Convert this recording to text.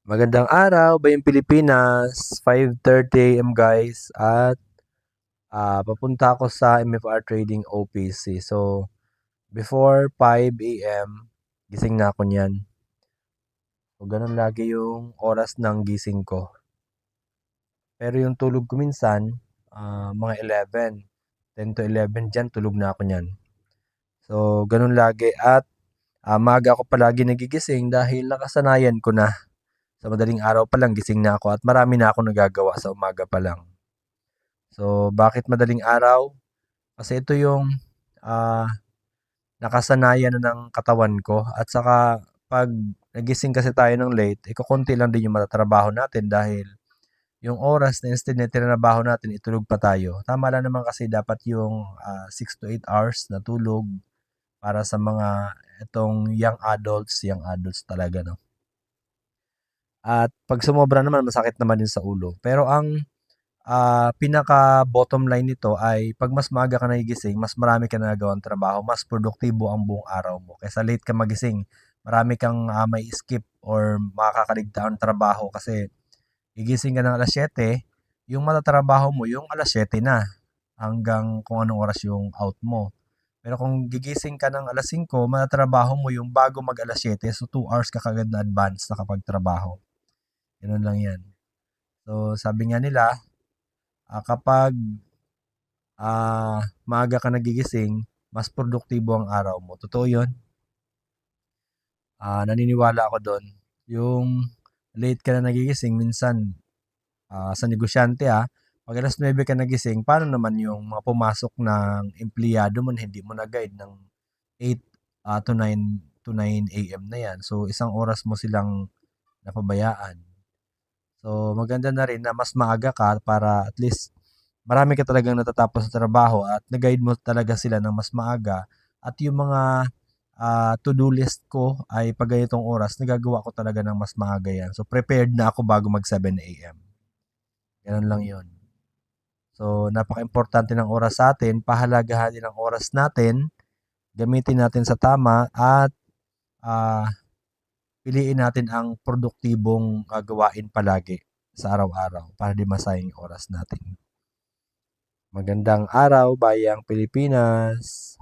Magandang araw, Bayang Pilipinas, 5:30 AM guys at papunta ako sa MFR Trading OPC. So, before 5 AM, gising na ako niyan. So, ganun lagi yung oras ng gising ko. Pero yung tulog ko minsan, mga 11, 10 to 11 dyan, tulog na ako niyan. So, ganun lagi at maaga ako palagi nagigising dahil nakasanayan ko na. Sa madaling araw pa lang gising na ako at marami na akong nagagawa sa umaga pa lang. So, bakit madaling araw? Kasi ito yung ah, nakasanayan na ng katawan ko at saka 'pag nagising kasi tayo ng late, kokonti lang din yung matatrabaho natin dahil yung oras na instead na tinrabaho natin, itulog pa tayo. Tama lang naman kasi dapat yung 6 to 8 hours na tulog para sa mga itong young adults talaga, no? At 'pag sumobra naman, masakit naman din sa ulo. Pero ang pinaka-bottom line nito ay 'pag mas maaga ka nagigising, mas marami kang nagagawang trabaho, mas produktibo ang buong araw mo. Kaysa late ka magising, marami kang mai-skip or makakaligtaang trabaho kasi gigising ka ng 7:00, yung matatrabaho mo yung 7:00 na hanggang kung anong oras yung out mo. Pero kung gigising ka ng 5:00, matatrabaho mo yung bago mag 7:00, so 2 hours ka kaagad na advance nakapagtrabaho. Gano'n lang 'yan. So, sabi nga nila, kapag maaga ka nagigising, mas produktibo ang araw mo. Totoo yun. Naniniwala ako doon. Yung late ka na nagigising, minsan sa negosyante 'pag 9:00 ka nagising, paano naman yung mga pumasok ng empleyado mo na hindi mo na-guide ng 8 to 9 AM na yan. So, isang oras mo silang napabayaan. So, maganda na rin na mas maaga ka para at least marami ka talagang natatapos sa trabaho at na-guide mo talaga sila ng mas maaga at yung mga to-do list ko ay 'pag ganitong oras nagagawa ko talaga ng mas maaga yan. So, prepared na ako bago mag 7 AM. Gano'n lang yun. So, napaka-importante ng oras sa atin, pahalagahan din ang oras natin, gamitin natin sa tama at ah, piliin natin ang produktibong gawain palagi sa araw-araw para di masayang yung oras natin. Magandang araw, Bayang Pilipinas!